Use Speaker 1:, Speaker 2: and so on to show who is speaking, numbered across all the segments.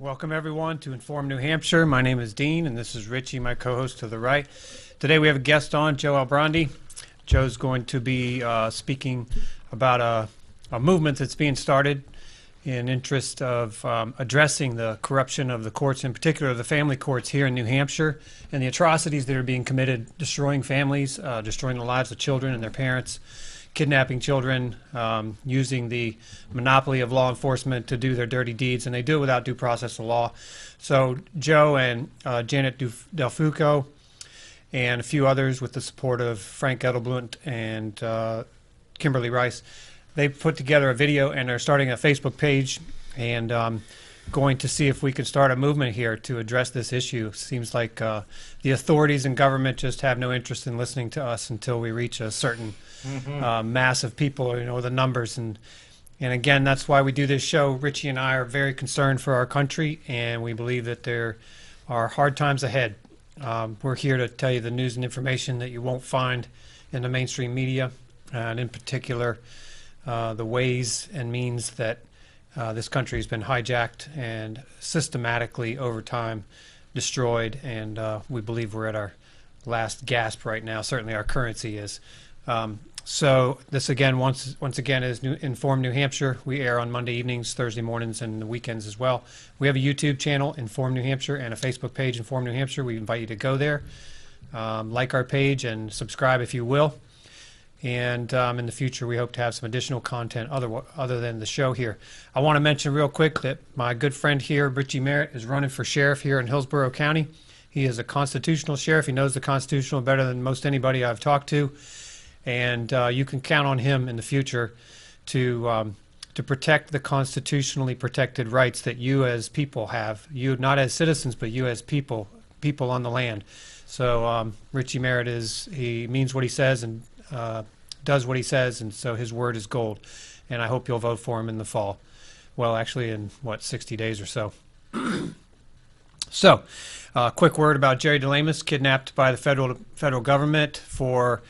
Speaker 1: Welcome, everyone, to Inform New Hampshire. My name is Dean, and this is Richie, my co-host to the right. Today we have a guest on, Joe Albrandi. Joe's going to be speaking about a movement that's being started in interest of addressing the corruption of the courts, in particular the family courts here in New Hampshire, and the atrocities that are being committed, destroying families, destroying the lives of children and their parents, kidnapping children, using the monopoly of law enforcement to do their dirty deeds, and they do it without due process of law. So Joe and Janet Del Fuco and a few others, with the support of Frank Edelblunt and Kimberly Rice, they put together a video, and they're starting a Facebook page, and going to see if we can start a movement here to address this issue. Seems like the authorities and government just have no interest in listening to us until we reach a certain mass of people, the numbers. And again, that's why we do this show. Richie and I are very concerned for our country, and we believe that there are hard times ahead. We're here to tell you the news and information that you won't find in the mainstream media, and in particular, the ways and means that this country has been hijacked and systematically over time destroyed, and we believe we're at our last gasp right now. Certainly our currency is. So this again, once again, is Inform New Hampshire. We air on Monday evenings, Thursday mornings, and the weekends as well. We have a YouTube channel, Inform New Hampshire, and a Facebook page, Inform New Hampshire. We invite you to go there, like our page, and subscribe if you will. And in the future, we hope to have some additional content other than the show here. I want to mention real quick that my good friend here, Richie Merritt, is running for sheriff here in Hillsborough County. He is a constitutional sheriff. He knows the constitutional better than most anybody I've talked to. And you can count on him in the future to protect the constitutionally protected rights that you as people have. You, not as citizens, but you as people on the land. So Richie Merritt he means what he says and does what he says, and so his word is gold. And I hope you'll vote for him in the fall. Well, actually in, 60 days or so. So, quick word about Jerry DeLamus, kidnapped by the federal government for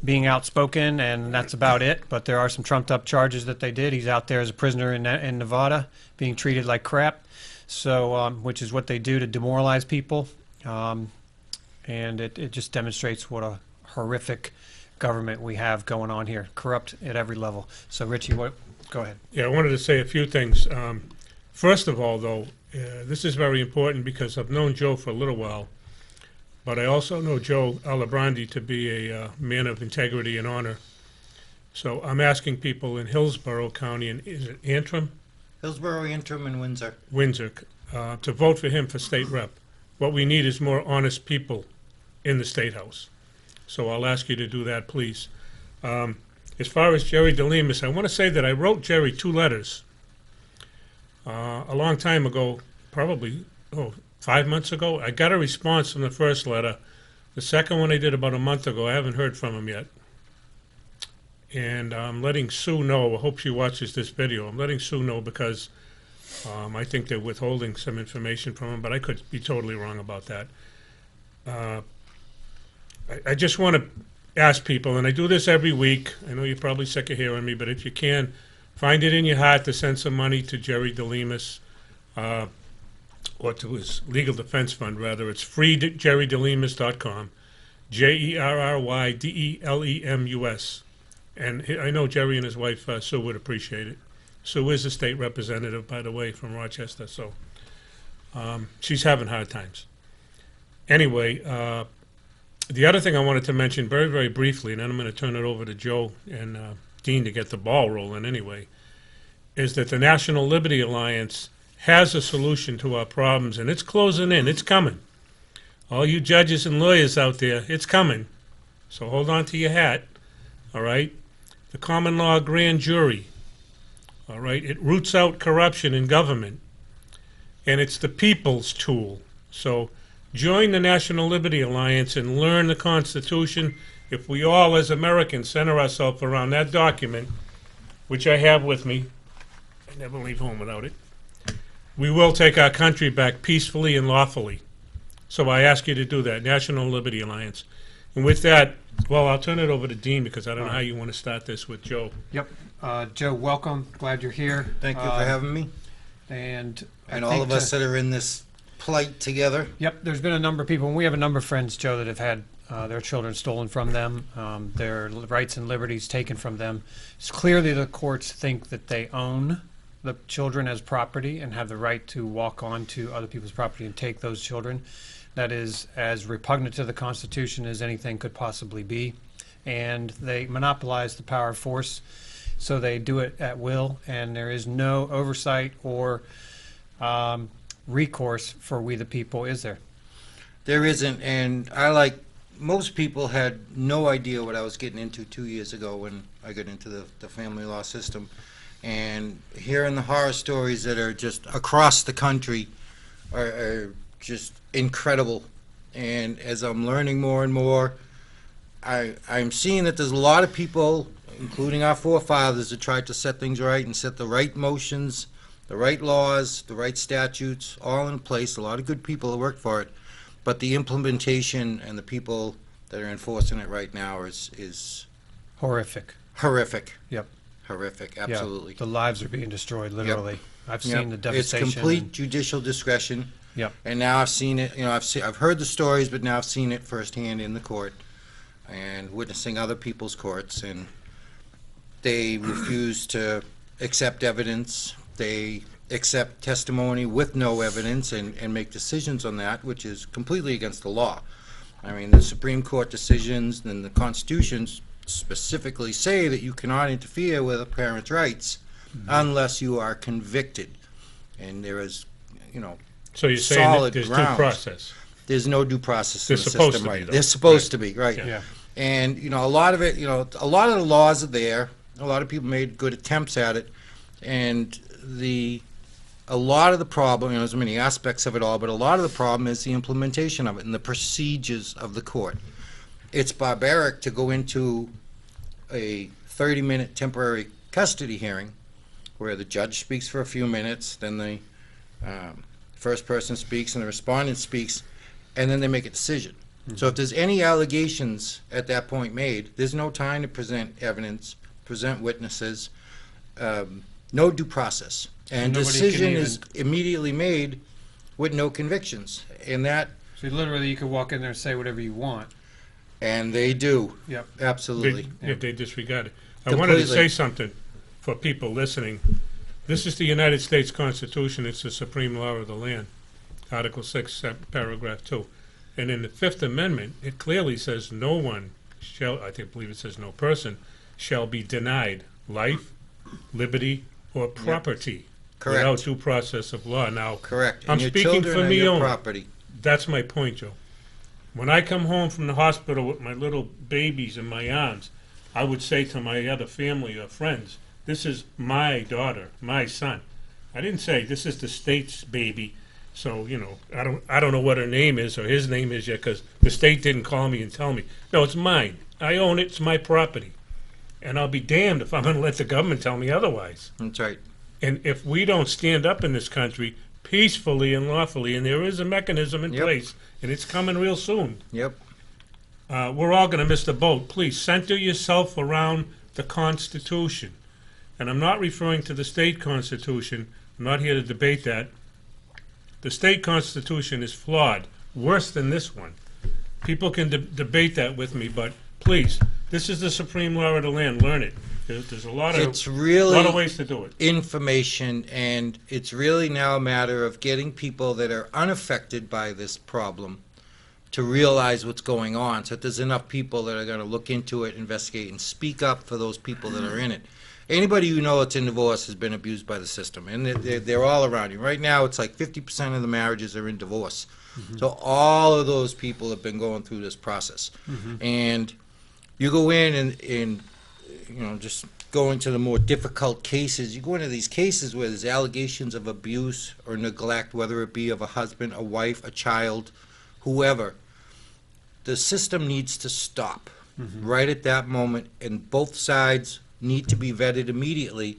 Speaker 1: being outspoken, and that's about it. But there are some trumped-up charges that they did. He's out there as a prisoner in Nevada, being treated like crap, so which is what they do to demoralize people. And it just demonstrates what a horrific government we have going on here, corrupt at every level. So, Richie, go ahead.
Speaker 2: Yeah, I wanted to say a few things. First of all, though, this is very important because I've known Joe for a little while, but I also know Joe Albrandi to be a man of integrity and honor. So I'm asking people in Hillsborough County, and is it Antrim?
Speaker 3: Hillsborough, Antrim, and Windsor.
Speaker 2: Windsor, to vote for him for state rep. What we need is more honest people in the State House. So I'll ask you to do that, please. As far as Jerry DeLamus, I want to say that I wrote Jerry 2 letters a long time ago, probably 5 months ago. I got a response from the first letter. The second one I did about a month ago. I haven't heard from him yet. And I'm letting Sue know. I hope she watches this video. I'm letting Sue know because I think they're withholding some information from him, but I could be totally wrong about that. I just want to ask people, and I do this every week. I know you're probably sick of hearing me, but if you can, find it in your heart to send some money to Jerry DeLamus, or to his legal defense fund, rather. It's freejerrydelemus.com, JERRYDELEMUS. And I know Jerry and his wife, Sue, would appreciate it. Sue is a state representative, by the way, from Rochester, so she's having hard times. Anyway, the other thing I wanted to mention very, very briefly, and then I'm going to turn it over to Joe and Dean to get the ball rolling anyway, is that the National Liberty Alliance has a solution to our problems, and it's closing in. It's coming. All you judges and lawyers out there, it's coming. So hold on to your hat, all right? The common law grand jury, all right? It roots out corruption in government, and it's the people's tool. So join the National Liberty Alliance and learn the Constitution. If we all, as Americans, center ourselves around that document, which I have with me, I never leave home without it, we will take our country back peacefully and lawfully. So I ask you to do that, National Liberty Alliance. And with that, well, I'll turn it over to Dean because I don't know how you want to start this with Joe.
Speaker 1: Yep. Joe, welcome. Glad you're here.
Speaker 3: Thank you for having me.
Speaker 1: And I
Speaker 3: all
Speaker 1: think
Speaker 3: of us that are in this plight together.
Speaker 1: Yep, there's been a number of people, and we have a number of friends, Joe, that have had their children stolen from them, their rights and liberties taken from them. It's clearly the courts think that they own the children as property and have the right to walk onto other people's property and take those children. That is as repugnant to the Constitution as anything could possibly be. And they monopolize the power of force, so they do it at will, and there is no oversight or recourse for we the people, is there?
Speaker 3: There isn't, and I, like most people, had no idea what I was getting into 2 years ago when I got into the family law system. And hearing the horror stories that are just across the country are just incredible. And as I'm learning more and more, I'm seeing that there's a lot of people, including our forefathers, that tried to set things right and set the right motions, the right laws, the right statutes, all in place. A lot of good people that worked for it. But the implementation and the people that are enforcing it right now is
Speaker 1: Horrific.
Speaker 3: horrific.
Speaker 1: Yep.
Speaker 3: Horrific,
Speaker 1: Yeah,
Speaker 3: absolutely.
Speaker 1: the lives are being destroyed, literally. I've seen the
Speaker 3: It's
Speaker 1: devastation.
Speaker 3: complete judicial discretion.
Speaker 1: Yep.
Speaker 3: And now I've seen it, I've heard the stories, but now I've seen it firsthand in the court and witnessing other people's courts, and they refuse to accept evidence. They accept testimony with no evidence and make decisions on that, which is completely against the law. I mean, the Supreme Court decisions and the constitutions specifically say that you cannot interfere with a parent's rights unless you are convicted. And there is,
Speaker 2: So you're saying that
Speaker 3: solid
Speaker 2: there's due
Speaker 3: grounds.
Speaker 2: process.
Speaker 3: There's no due process
Speaker 2: They're
Speaker 3: in the
Speaker 2: supposed
Speaker 3: system,
Speaker 2: to be,
Speaker 3: right?
Speaker 2: though.
Speaker 3: They're supposed
Speaker 2: Right.
Speaker 3: to be, right?
Speaker 2: Yeah.
Speaker 3: And, a lot of it, a lot of the laws are there. A lot of people made good attempts at it. And a lot of the problem, there's many aspects of it all, but a lot of the problem is the implementation of it and the procedures of the court. It's barbaric to go into a 30-minute temporary custody hearing where the judge speaks for a few minutes, then the first person speaks and the respondent speaks, and then they make a decision. So if there's any allegations at that point made, there's no time to present evidence, present witnesses, no due process. And
Speaker 1: Nobody can
Speaker 3: decision
Speaker 1: even-
Speaker 3: is immediately made with no convictions. And
Speaker 1: So literally, you could walk in there and say whatever you want.
Speaker 3: and they do,
Speaker 1: Yep.
Speaker 3: absolutely.
Speaker 2: They disregard it. I wanted to
Speaker 3: Completely.
Speaker 2: say something for people listening. This is the United States Constitution. It's the supreme law of the land. Article 6, paragraph 2. And in the Fifth Amendment, it clearly says no one shall, believe it says no person, shall be denied life, liberty, or property
Speaker 3: Correct.
Speaker 2: without due process of law. Now,
Speaker 3: Correct.
Speaker 2: I'm
Speaker 3: And your
Speaker 2: speaking
Speaker 3: children
Speaker 2: for
Speaker 3: are
Speaker 2: me
Speaker 3: your
Speaker 2: only.
Speaker 3: property.
Speaker 2: That's my point, Joe. When I come home from the hospital with my little babies in my arms, I would say to my other family or friends, this is my daughter, my son. I didn't say this is the state's baby, so, I don't know what her name is or his name is yet because the state didn't call me and tell me. No, it's mine. I own it. It's my property. And I'll be damned if I'm going to let the government tell me otherwise.
Speaker 3: That's right.
Speaker 2: And if we don't stand up in this country peacefully and lawfully, and there is a mechanism in
Speaker 3: Yep.
Speaker 2: place, and it's coming real soon,
Speaker 3: Yep.
Speaker 2: we're all going to miss the boat. Please center yourself around the Constitution. And I'm not referring to the state Constitution. I'm not here to debate that. The state Constitution is flawed, worse than this one. People can debate that with me, but please, this is the supreme law of the land. Learn it. There's a lot
Speaker 3: It's
Speaker 2: of
Speaker 3: really
Speaker 2: ways to do it.
Speaker 3: information, and it's really now a matter of getting people that are unaffected by this problem to realize what's going on, so that there's enough people that are going to look into it, investigate, and speak up for those people that are in it. Anybody you know that's in divorce has been abused by the system, and they're all around you. Right now, it's like 50% of the marriages are in divorce. So all of those people have been going through this process. And you go in and just go into the more difficult cases. You go into these cases where there's allegations of abuse or neglect, whether it be of a husband, a wife, a child, whoever. The system needs to stop right at that moment, and both sides need to be vetted immediately,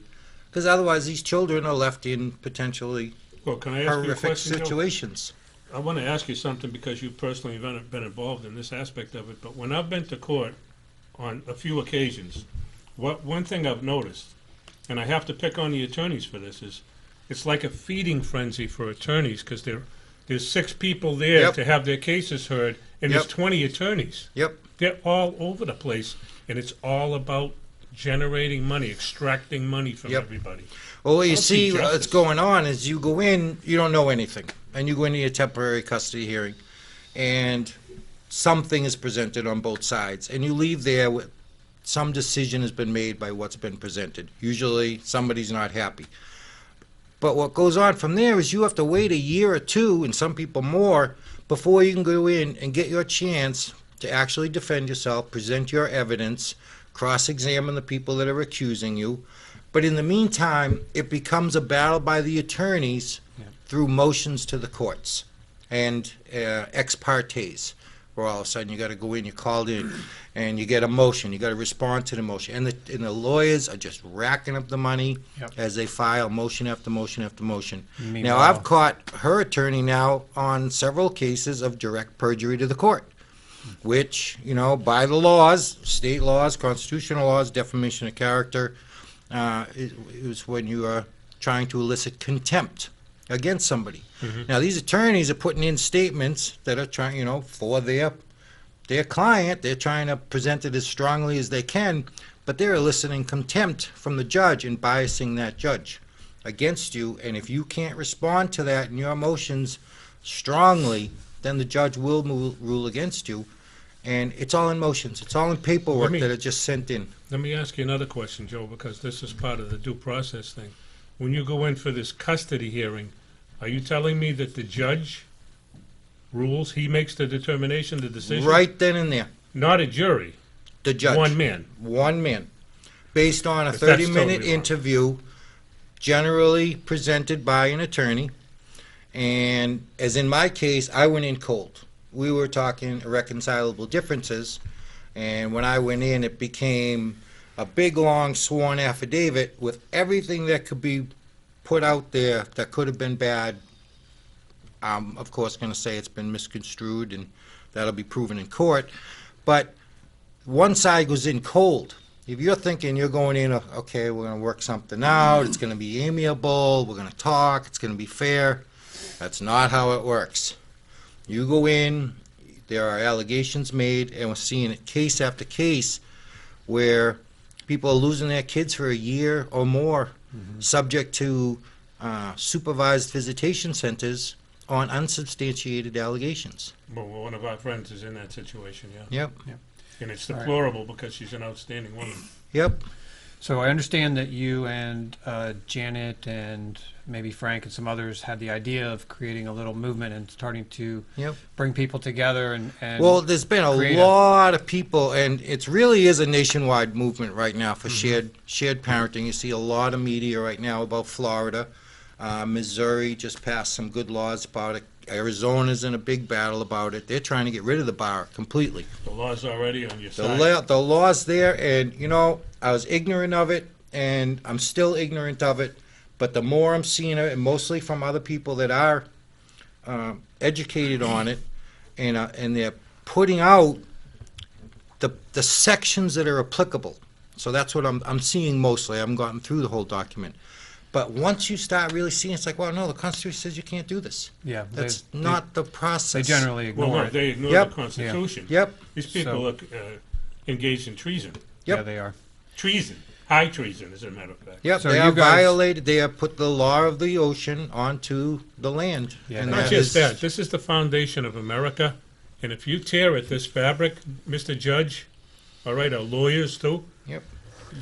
Speaker 3: because otherwise these children are left in potentially
Speaker 2: Well, can I ask you a
Speaker 3: horrific
Speaker 2: question, Joe?
Speaker 3: situations.
Speaker 2: I want to ask you something because you personally have been involved in this aspect of it. But when I've been to court on a few occasions, one thing I've noticed, and I have to pick on the attorneys for this, is it's like a feeding frenzy for attorneys because there's 6 people there
Speaker 3: Yep.
Speaker 2: to have their cases heard, and
Speaker 3: Yep.
Speaker 2: there's 20 attorneys.
Speaker 3: Yep.
Speaker 2: They're all over the place, and it's all about generating money, extracting money from
Speaker 3: Yep.
Speaker 2: everybody.
Speaker 3: Well, what you
Speaker 2: I don't
Speaker 3: see
Speaker 2: see
Speaker 3: what's
Speaker 2: justice.
Speaker 3: going on is you go in, you don't know anything, and you go into your temporary custody hearing, and something is presented on both sides, and you leave there with some decision has been made by what's been presented. Usually, somebody's not happy. But what goes on from there is you have to wait a year or 2, and some people more, before you can go in and get your chance to actually defend yourself, present your evidence, cross-examine the people that are accusing you. But in the meantime, it becomes a battle by the attorneys through motions to the courts and ex partes, where all of a sudden you got to go in, you're called in, and you get a motion, you got to respond to the motion. And the lawyers are just racking up the money as they file motion after motion after motion. Now, I've caught her attorney now on several cases of direct perjury to the court, which, you know, by the laws, state laws, constitutional laws, defamation of character, it was when you are trying to elicit contempt against somebody. Now, these attorneys are putting in statements that are trying, you know, for their client. They're trying to present it as strongly as they can, but they're eliciting contempt from the judge and biasing that judge against you. And if you can't respond to that in your motions strongly, then the judge will rule against you. And it's all in motions. It's all in paperwork that are just sent in.
Speaker 2: Let me ask you another question, Joe, because this is part of the due process thing. When you go in for this custody hearing, are you telling me that the judge rules, he makes the determination, the decision?
Speaker 3: Right then and there.
Speaker 2: Not a jury.
Speaker 3: The judge.
Speaker 2: One man.
Speaker 3: One man. Based on a
Speaker 2: If that's
Speaker 3: 30-minute
Speaker 2: totally wrong.
Speaker 3: interview, generally presented by an attorney. And as in my case, I went in cold. We were talking irreconcilable differences. And when I went in, it became a big, long sworn affidavit with everything that could be put out there that could have been bad. I'm, of course, going to say it's been misconstrued, and that'll be proven in court. But one side goes in cold. If you're thinking you're going in, okay, we're going to work something out, it's going to be amiable, we're going to talk, it's going to be fair, that's not how it works. You go in, there are allegations made, and we're seeing it case after case where people are losing their kids for a year or more, subject to supervised visitation centers on unsubstantiated allegations.
Speaker 2: Well, one of our friends is in that situation, yeah.
Speaker 3: Yep.
Speaker 2: And it's deplorable because she's an outstanding woman.
Speaker 3: Yep.
Speaker 1: So I understand that you and Janet and maybe Frank and some others had the idea of creating a little movement and starting to
Speaker 3: Yep.
Speaker 1: bring people together and
Speaker 3: Well, there's been a
Speaker 1: create
Speaker 3: lot of people, and it really is a nationwide movement right now for shared parenting. You see a lot of media right now about Florida. Missouri just passed some good laws about it. Arizona's in a big battle about it. They're trying to get rid of the bar completely.
Speaker 2: The law's already on your
Speaker 3: The,
Speaker 2: side.
Speaker 3: the law's there, and, you know, I was ignorant of it, and I'm still ignorant of it, but the more I'm seeing it, and mostly from other people that are educated on it, and they're putting out the sections that are applicable. So that's what I'm seeing mostly. I haven't gotten through the whole document. But once you start really seeing, it's like, well, no, the Constitution says you can't do this.
Speaker 1: yeah,
Speaker 3: That's not the
Speaker 1: they
Speaker 3: process.
Speaker 1: generally
Speaker 2: Well,
Speaker 1: ignore
Speaker 2: no,
Speaker 1: it.
Speaker 2: they ignore
Speaker 3: Yep.
Speaker 2: the Constitution.
Speaker 3: Yep.
Speaker 2: These people are engaged in treason.
Speaker 3: Yep.
Speaker 1: Yeah, they are.
Speaker 2: Treason. High treason, as a matter of fact.
Speaker 3: Yep,
Speaker 1: So
Speaker 3: they
Speaker 1: you
Speaker 3: have
Speaker 1: guys-
Speaker 3: violated, they have put the law of the ocean onto the land.
Speaker 1: Yeah,
Speaker 3: and
Speaker 1: they
Speaker 2: Not
Speaker 1: have.
Speaker 2: just that. This is the foundation of America. And if you tear at this fabric, Mr. Judge, all right, our lawyers too.
Speaker 3: Yep.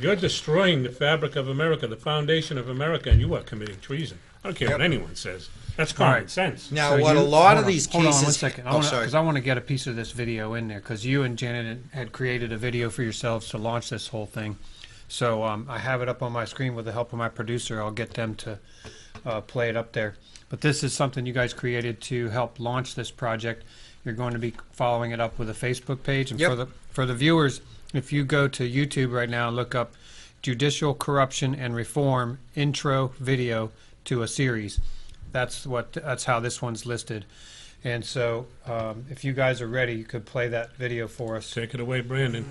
Speaker 2: You're destroying the fabric of America, the foundation of America, and you are committing treason. I don't care what anyone says. That's
Speaker 1: All
Speaker 2: common
Speaker 1: right.
Speaker 2: sense.
Speaker 3: Now,
Speaker 1: So
Speaker 3: what
Speaker 1: you-
Speaker 3: a lot
Speaker 1: hold
Speaker 3: of
Speaker 1: on,
Speaker 3: these
Speaker 1: hold
Speaker 3: cases.
Speaker 1: on one second.
Speaker 3: Oh, sorry.
Speaker 1: Because I want to get a piece of this video in there because you and Janet had created a video for yourselves to launch this whole thing. So I have it up on my screen with the help of my producer. I'll get them to play it up there. But this is something you guys created to help launch this project. You're going to be following it up with a Facebook page. And
Speaker 3: Yep.
Speaker 1: for the viewers, if you go to YouTube right now, look up Judicial Corruption and Reform Intro Video to a Series. That's how this one's listed. And so if you guys are ready, you could play that video for us.
Speaker 2: Take it away, Brandon.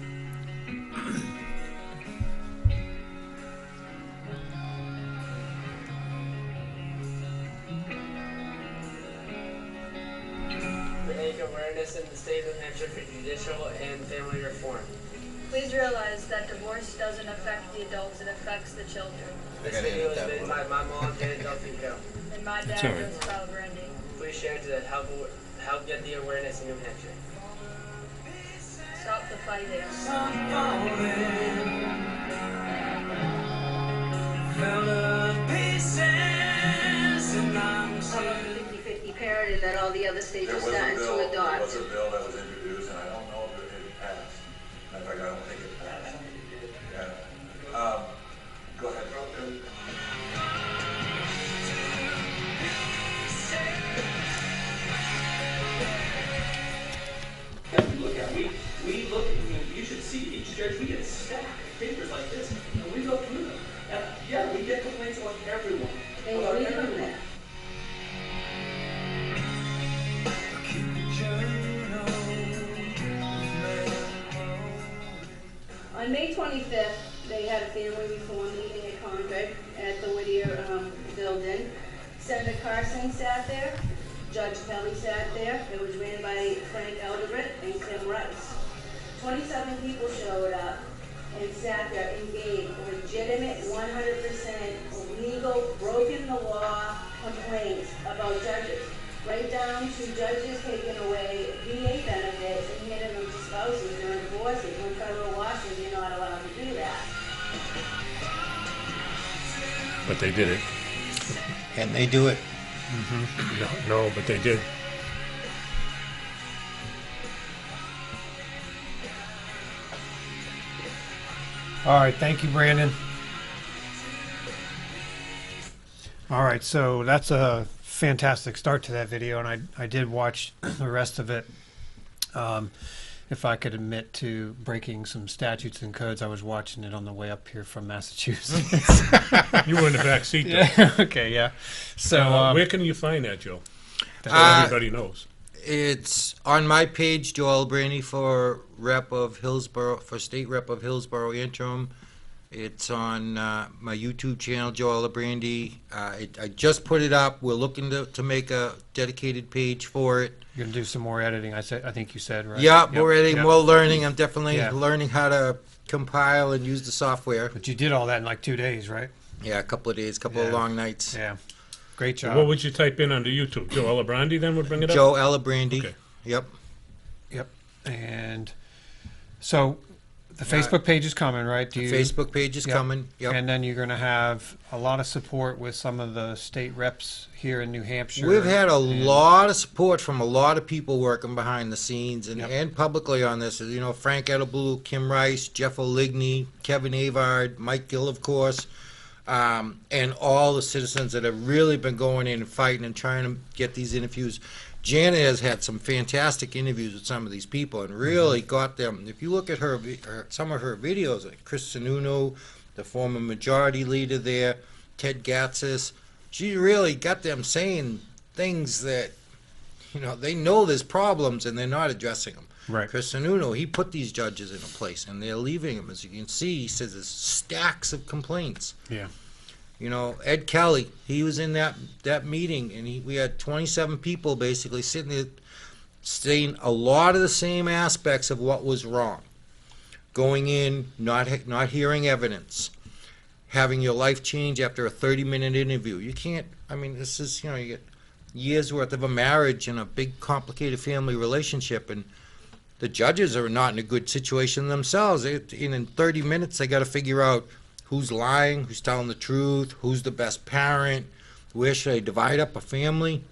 Speaker 4: make awareness in the state of New Hampshire for judicial and family reform.
Speaker 5: Please realize that divorce doesn't affect the adults, it affects the children.
Speaker 4: This video is made by my mom, Janet Delfico.
Speaker 5: And my dad,
Speaker 2: Sorry.
Speaker 5: Joseph Brandy.
Speaker 4: Please share to help get the awareness in New Hampshire.
Speaker 5: Stop the fighting.
Speaker 6: I'm a 50-50 parent that all the other states are starting to adopt.
Speaker 7: There was a bill that was introduced, and I don't know if it passed. In fact, I don't think it passed. Yeah. Go ahead.
Speaker 8: Look at we look. You should see each judge. We get a stack of papers like this, and we go through them. And yeah, we get complaints about everyone.
Speaker 6: They
Speaker 8: About
Speaker 6: read
Speaker 8: everyone.
Speaker 6: them there. On May 25th, they had a family reform meeting at Concord at the Whittier building. Senator Carson sat there. Judge Kelly sat there. It was ran by Frank Eldebert and Tim Rice. 27 people showed up and sat there and gave legitimate, 100% legal, broken the law complaints about judges. Right down to judges taking away VA benefits and handing them to spouses during divorces. When federal law says you're not allowed to do that.
Speaker 2: But they did it.
Speaker 3: And they do it.
Speaker 2: No, but they did.
Speaker 1: All right, thank you, Brandon. All right, so that's a fantastic start to that video, and I did watch the rest of it. If I could admit to breaking some statutes and codes, I was watching it on the way up here from Massachusetts.
Speaker 2: You were in the back seat, though.
Speaker 1: Yeah, okay, yeah. So
Speaker 2: Where can you find that, Joe? So everybody knows.
Speaker 3: It's on my page, Joel Brandy for rep of Hillsborough, for state rep of Hillsborough interim. It's on my YouTube channel, Joel Brandy. I just put it up. We're looking to make a dedicated page for it.
Speaker 1: you're gonna do some more editing. I think you said, right?
Speaker 3: Yeah,
Speaker 1: Yep,
Speaker 3: more editing,
Speaker 1: yep.
Speaker 3: more learning. I'm definitely
Speaker 1: Yeah.
Speaker 3: learning how to compile and use the software.
Speaker 1: But you did all that in like 2 days, right?
Speaker 3: Yeah, a couple of days, couple of
Speaker 1: Yeah.
Speaker 3: long nights.
Speaker 1: Yeah. Great job.
Speaker 2: What would you type in under YouTube? Joe Elabrandi then would bring it up?
Speaker 3: Joe Elabrandy.
Speaker 2: Okay.
Speaker 3: Yep.
Speaker 1: Yep. And so the Facebook page is coming, right? Do you,
Speaker 3: Facebook page is
Speaker 1: Yep.
Speaker 3: coming. Yep.
Speaker 1: And then you're going to have a lot of support with some of the state reps here in New Hampshire.
Speaker 3: We've had a
Speaker 1: and-
Speaker 3: lot of support from a lot of people working behind the scenes and,
Speaker 1: Yep.
Speaker 3: and publicly on this. You know, Frank Edelblue, Kim Rice, Jeff O'Ligny, Kevin Avard, Mike Gill, of course, and all the citizens that have really been going in and fighting and trying to get these interviews. Janet has had some fantastic interviews with some of these people and really got them. If you look at some of her videos, like Chris Sununu, the former majority leader there, Ted Gatsis, she really got them saying things that, you know, they know there's problems and they're not addressing them.
Speaker 1: Right.
Speaker 3: Chris Sununu, he put these judges in a place and they're leaving them. As you can see, he says there's stacks of complaints.
Speaker 1: Yeah.
Speaker 3: You know, Ed Kelly, he was in that meeting, and we had 27 people basically sitting there saying a lot of the same aspects of what was wrong. Going in, not hearing evidence, having your life change after a 30-minute interview. You can't, I mean, this is, you know, you get years worth of a marriage and a big complicated family relationship, and the judges are not in a good situation themselves. In 30 minutes, they got to figure out who's lying, who's telling the truth, who's the best parent, where should I divide up a family.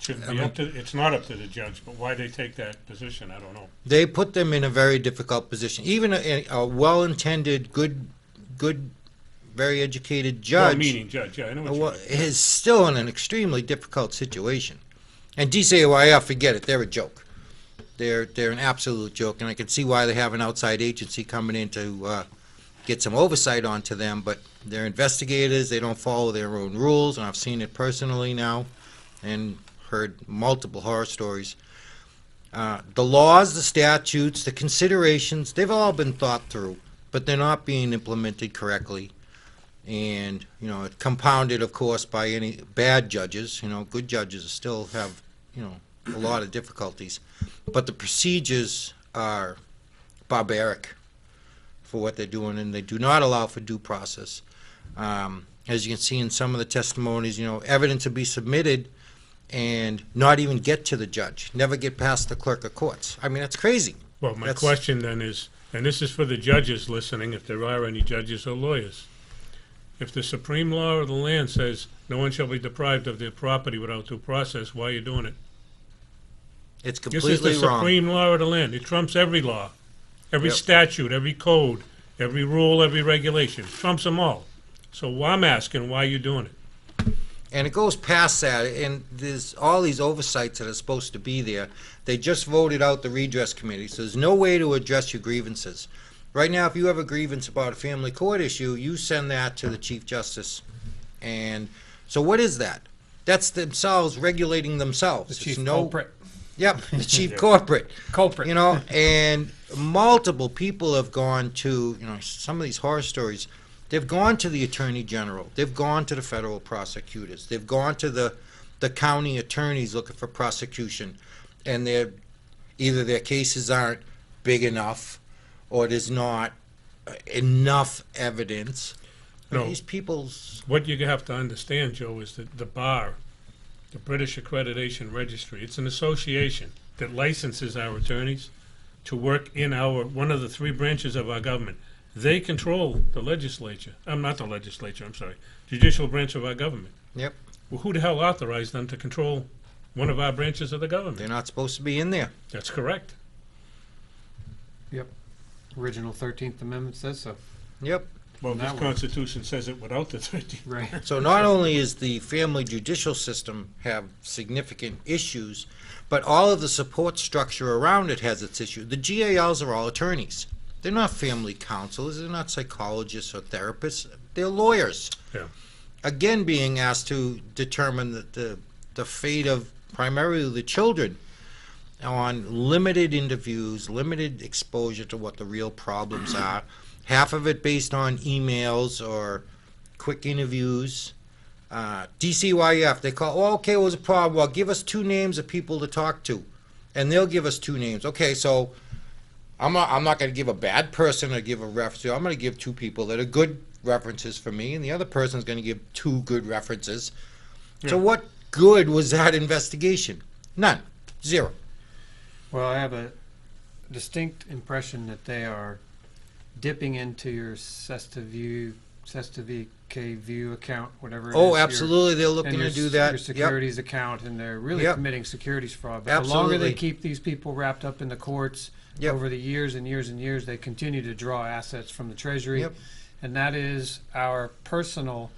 Speaker 2: Shouldn't be up to, it's not up to the judge, but why they take that position, I don't know.
Speaker 3: They put them in a very difficult position. Even a well-intended, good, very educated judge
Speaker 2: Well-meaning judge, yeah, I know what you mean.
Speaker 3: is still in an extremely difficult situation. And DCAYF, forget it, they're a joke. They're an absolute joke, and I can see why they have an outside agency coming in to get some oversight onto them, but they're investigators, they don't follow their own rules, and I've seen it personally now and heard multiple horror stories. The laws, the statutes, the considerations, they've all been thought through, but they're not being implemented correctly. And, you know, compounded, of course, by any bad judges. You know, good judges still have, you know, a lot of difficulties. But the procedures are barbaric for what they're doing, and they do not allow for due process. As you can see in some of the testimonies, evidence will be submitted and not even get to the judge, never get past the clerk of courts. I mean, that's crazy.
Speaker 2: Well, my
Speaker 3: That's-
Speaker 2: question then is, and this is for the judges listening, if there are any judges or lawyers. If the supreme law of the land says no one shall be deprived of their property without due process, why are you doing it?
Speaker 3: It's
Speaker 2: This
Speaker 3: completely
Speaker 2: is the
Speaker 3: wrong.
Speaker 2: supreme law of the land. It trumps every law, every
Speaker 3: Yep.
Speaker 2: statute, every code, every rule, every regulation. Trumps them all. So I'm asking, why are you doing it?
Speaker 3: And it goes past that, and there's all these oversights that are supposed to be there. They just voted out the redress committee, so there's no way to address your grievances. Right now, if you have a grievance about a family court issue, you send that to the Chief Justice. And so what is that? That's themselves regulating themselves.
Speaker 1: The
Speaker 3: There's
Speaker 1: chief
Speaker 3: no-
Speaker 1: culprit.
Speaker 3: Yep, the chief corporate.
Speaker 1: Culprit.
Speaker 3: And multiple people have gone to, some of these horror stories, they've gone to the Attorney General, they've gone to the federal prosecutors, they've gone to the county attorneys looking for prosecution, and either their cases aren't big enough, or there's not enough evidence.
Speaker 2: No.
Speaker 3: These people's...
Speaker 2: What you have to understand, Joe, is that the bar, the British Accreditation Registry, it's an association that licenses our attorneys to work in one of the three branches of our government. They control the legislature. Not the legislature, I'm sorry. Judicial branch of our government.
Speaker 3: Yep,
Speaker 2: Well, who the hell authorized them to control one of our branches of the government?
Speaker 3: they're not supposed to be in there.
Speaker 2: That's correct.
Speaker 1: Original 13th Amendment says so.
Speaker 3: Yep.
Speaker 2: Well, this
Speaker 1: That one.
Speaker 2: Constitution says it without the 13th.
Speaker 1: Right.
Speaker 3: So not only is the family judicial system have significant issues, but all of the support structure around it has its issue. The GALs are all attorneys. They're not family counselors. They're not psychologists or therapists. They're lawyers.
Speaker 2: Yeah.
Speaker 3: Again, being asked to determine the fate of primarily the children on limited interviews, limited exposure to what the real problems are. Half of it based on emails or quick interviews. DCYF, they call, okay, what's the problem? Well, give us 2 names of people to talk to. And they'll give us 2 names. Okay, so I'm not going to give a bad person or give a reference to. I'm going to give 2 people that are good references for me, and the other person's going to give 2 good references. So
Speaker 2: Yeah.
Speaker 3: what good was that investigation? None. 0.
Speaker 1: Well, I have a distinct impression that they are dipping into your Sestav View account, whatever it is.
Speaker 3: Oh, absolutely. They're looking
Speaker 1: your,
Speaker 3: to do that.
Speaker 1: Your securities account, and they're really
Speaker 3: Yep.
Speaker 1: committing securities fraud. But the longer
Speaker 3: Absolutely.
Speaker 1: they keep these people wrapped up in the courts
Speaker 3: Yep.
Speaker 1: over the years and years and years, they continue to draw assets from the Treasury.
Speaker 3: Yep.
Speaker 1: And that is our personal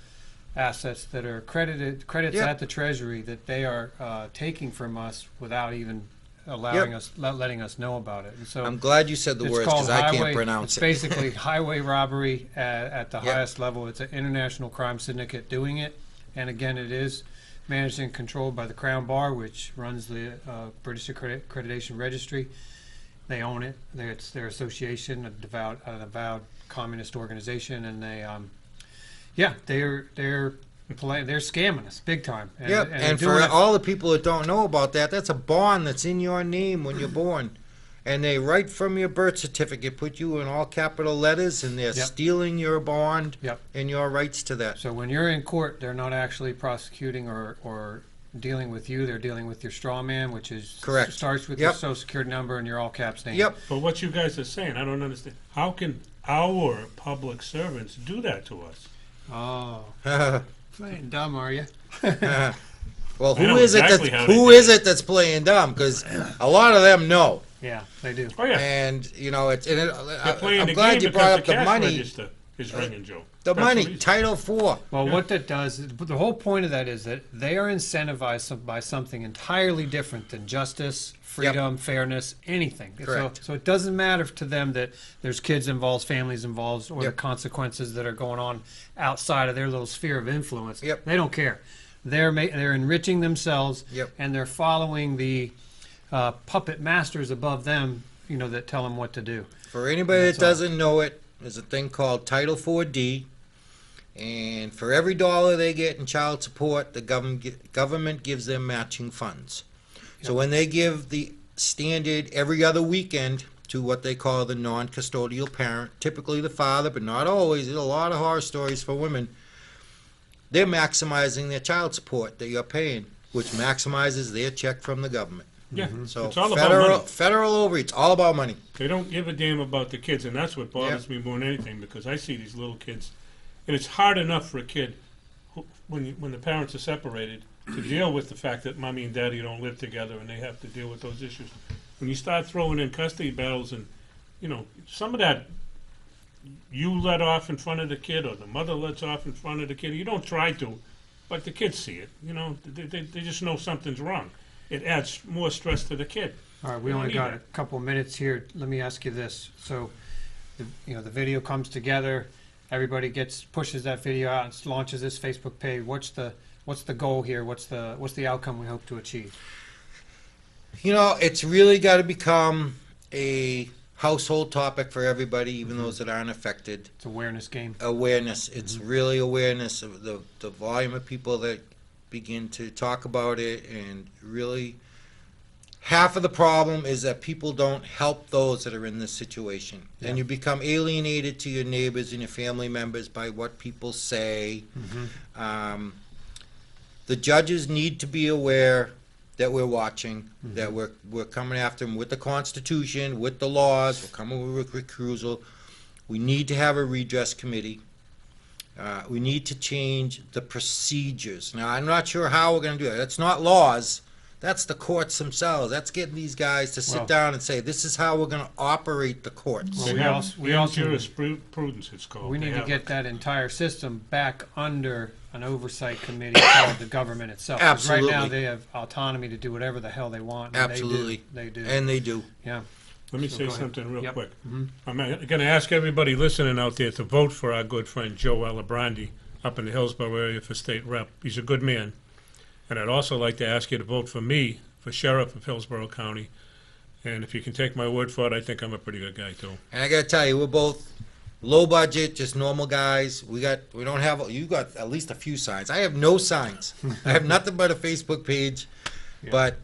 Speaker 1: assets that are credits
Speaker 3: Yep.
Speaker 1: at the Treasury that they are taking from us without even allowing
Speaker 3: Yep.
Speaker 1: us, letting us know about it. And so
Speaker 3: I'm glad you said the
Speaker 1: it's
Speaker 3: words
Speaker 1: called
Speaker 3: because I can't
Speaker 1: highway-
Speaker 3: pronounce
Speaker 1: it's
Speaker 3: it.
Speaker 1: basically highway robbery at the
Speaker 3: Yep.
Speaker 1: highest level. It's an international crime syndicate doing it. And again, it is managed and controlled by the Crown Bar, which runs the British Accreditation Registry. They own it. It's their association, an avowed communist organization, and they're scamming us big time.
Speaker 3: Yep, and for all the people that don't know about that, that's a bond that's in your name when you're born. And they write from your birth certificate, put you in all capital letters, and they're
Speaker 1: Yep.
Speaker 3: stealing your bond
Speaker 1: Yep.
Speaker 3: and your rights to that.
Speaker 1: So when you're in court, they're not actually prosecuting or dealing with you. They're dealing with your straw man, which is
Speaker 3: Correct.
Speaker 1: starts with
Speaker 3: Yep.
Speaker 1: your social security number and your all caps name.
Speaker 3: Yep.
Speaker 2: But what you guys are saying, I don't understand. How can our public servants do that to us?
Speaker 1: Oh, playing dumb, are you?
Speaker 3: Well,
Speaker 2: I know
Speaker 3: who is
Speaker 2: exactly how
Speaker 3: it?
Speaker 2: they
Speaker 3: Who
Speaker 2: did
Speaker 3: is it that's playing dumb? Because a lot of them know,
Speaker 1: Yeah, they do.
Speaker 2: Oh, yeah.
Speaker 3: and it's. And
Speaker 2: They're playing
Speaker 3: I'm
Speaker 2: the
Speaker 3: glad
Speaker 2: game
Speaker 3: you
Speaker 2: because
Speaker 3: brought
Speaker 2: the
Speaker 3: up the
Speaker 2: cash
Speaker 3: money.
Speaker 2: register is ringing, Joe.
Speaker 3: The
Speaker 2: That's
Speaker 3: money,
Speaker 2: reason.
Speaker 3: Title IV.
Speaker 1: Well, what that does, the whole point of that is that they are incentivized by something entirely different than justice, freedom, fairness, anything.
Speaker 3: Correct.
Speaker 1: So it doesn't matter to them that there's kids involved, families involved, or the
Speaker 3: Yep.
Speaker 1: consequences that are going on outside of their little sphere of influence.
Speaker 3: Yep.
Speaker 1: They don't care. They're enriching themselves,
Speaker 3: Yep.
Speaker 1: and they're following the puppet masters above them, that tell them what to do.
Speaker 3: For anybody that
Speaker 1: That's all.
Speaker 3: doesn't know it, there's a thing called Title IV-D, and for every dollar they get in child support, the government gives them matching funds. So when they give the standard every other weekend to what they call the non-custodial parent, typically the father, but not always, there's a lot of horror stories for women, they're maximizing their child support that you're paying, which maximizes their check from the government.
Speaker 2: Yeah,
Speaker 3: So
Speaker 2: it's all about money.
Speaker 3: federal over, it's all about money.
Speaker 2: They don't give a damn about the kids, and that's what bothers me more than anything, because I see these little kids, and it's hard enough for a kid when the parents are separated to deal with the fact that mommy and daddy don't live together and they have to deal with those issues. When you start throwing in custody battles, and some of that you let off in front of the kid, or the mother lets off in front of the kid. You don't try to, but the kids see it. They just know something's wrong. It adds more stress to the kid.
Speaker 1: All right, we only got a couple minutes here. Let me ask you this. So, the video comes together. Everybody pushes that video out and launches this Facebook page. What's the goal here? What's the outcome we hope to achieve?
Speaker 3: It's really got to become a household topic for everybody, even those that aren't affected.
Speaker 1: It's awareness game.
Speaker 3: Awareness. It's really awareness of the volume of people that begin to talk about it, and really half of the problem is that people don't help those that are in this situation.
Speaker 1: Yeah.
Speaker 3: And you become alienated to your neighbors and your family members by what people say. The judges need to be aware that we're watching, that we're coming after them with the Constitution, with the laws, we're coming with recusal. We need to have a redress committee. We need to change the procedures. Now, I'm not sure how we're going to do it. That's not laws. That's the courts themselves. That's getting these guys to sit down and say, this is how we're going to operate the courts.
Speaker 1: Well, we also
Speaker 2: jurisprudence, it's called.
Speaker 1: We need to get that entire system back under an oversight committee called the government itself. 'Cause
Speaker 3: Absolutely.
Speaker 1: right now they have autonomy to do whatever the hell they want. And
Speaker 3: Absolutely.
Speaker 1: They do.
Speaker 3: And they do.
Speaker 1: Yeah.
Speaker 2: Let me
Speaker 1: So
Speaker 2: say
Speaker 1: go ahead.
Speaker 2: something real
Speaker 1: Yep.
Speaker 2: quick. I'm going to ask everybody listening out there to vote for our good friend Joe Alibrandi up in the Hillsborough area for state rep. He's a good man. And I'd also like to ask you to vote for me for sheriff of Hillsborough County. And if you can take my word for it, I think I'm a pretty good guy too.
Speaker 3: And I got to tell you, we're both low budget, just normal guys. You got at least a few signs. I have no signs. I have nothing but a Facebook page.
Speaker 1: Yeah.
Speaker 3: But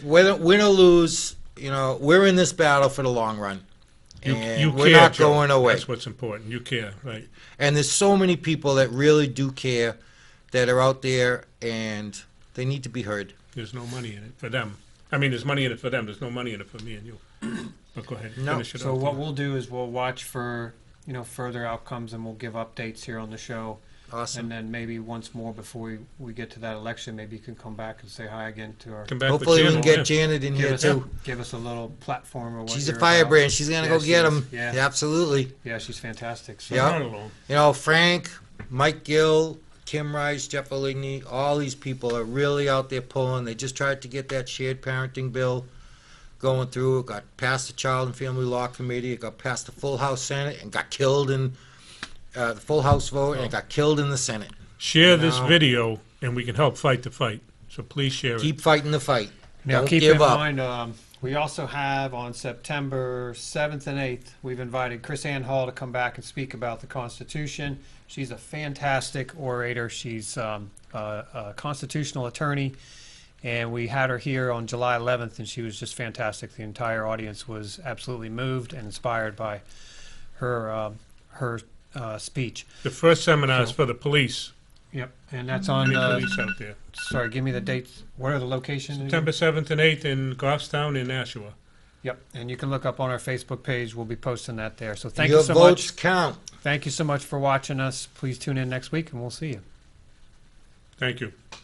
Speaker 3: win or lose, we're in this battle for the long run. And
Speaker 2: You
Speaker 3: we're
Speaker 2: care,
Speaker 3: not
Speaker 2: Joe.
Speaker 3: going away.
Speaker 2: That's what's important. You care, right?
Speaker 3: And there's so many people that really do care that are out there, and they need to be heard.
Speaker 2: There's no money in it for them. I mean, there's money in it for them. There's no money in it for me and you. But go ahead.
Speaker 3: No.
Speaker 2: Finish it
Speaker 1: So
Speaker 2: up
Speaker 1: what
Speaker 2: there.
Speaker 1: we'll do is we'll watch for further outcomes, and we'll give updates here on the show.
Speaker 3: Awesome.
Speaker 1: And then maybe once more before we get to that election, maybe you can come back and say hi again to our.
Speaker 2: Come back
Speaker 3: Hopefully we
Speaker 2: with
Speaker 3: can
Speaker 2: Janet,
Speaker 3: get Janet in here too.
Speaker 1: Give us a little platform or what
Speaker 3: She's a
Speaker 1: you're
Speaker 3: firebrand.
Speaker 1: about.
Speaker 3: She's gonna
Speaker 1: Yeah,
Speaker 3: go
Speaker 1: she
Speaker 3: get
Speaker 1: is.
Speaker 3: him.
Speaker 1: Yeah.
Speaker 3: Absolutely.
Speaker 1: Yeah, she's fantastic. So
Speaker 2: Yeah.
Speaker 3: Yeah.
Speaker 2: I'm not alone.
Speaker 3: Frank, Mike Gill, Kim Rice, Jeff Oligny, all these people are really out there pulling. They just tried to get that shared parenting bill going through. It got past the Child and Family Law Committee. It got past the full House Senate and got killed in the full House vote, and it got killed in the Senate.
Speaker 2: Share this
Speaker 3: No.
Speaker 2: video, and we can help fight the fight. So please share it.
Speaker 3: Keep fighting the fight.
Speaker 1: Now
Speaker 3: Don't
Speaker 1: keep
Speaker 3: give
Speaker 1: in
Speaker 3: up.
Speaker 1: mind, we also have on September 7th and 8th, we've invited Chris Ann Hall to come back and speak about the Constitution. She's a fantastic orator. She's a constitutional attorney, and we had her here on July 11th, and she was just fantastic. The entire audience was absolutely moved and inspired by her speech.
Speaker 2: The first seminar is for the police.
Speaker 1: Yep, and that's on.
Speaker 2: Police out there.
Speaker 1: Sorry, give me the dates. What are the locations? again?
Speaker 2: September 7th and 8th in Goffstown and Nashua.
Speaker 1: Yep, and you can look up on our Facebook page. We'll be posting that there. So thank
Speaker 3: Your
Speaker 1: you so
Speaker 3: votes
Speaker 1: much.
Speaker 3: count.
Speaker 1: Thank you so much for watching us. Please tune in next week, and we'll see you.
Speaker 2: Thank you.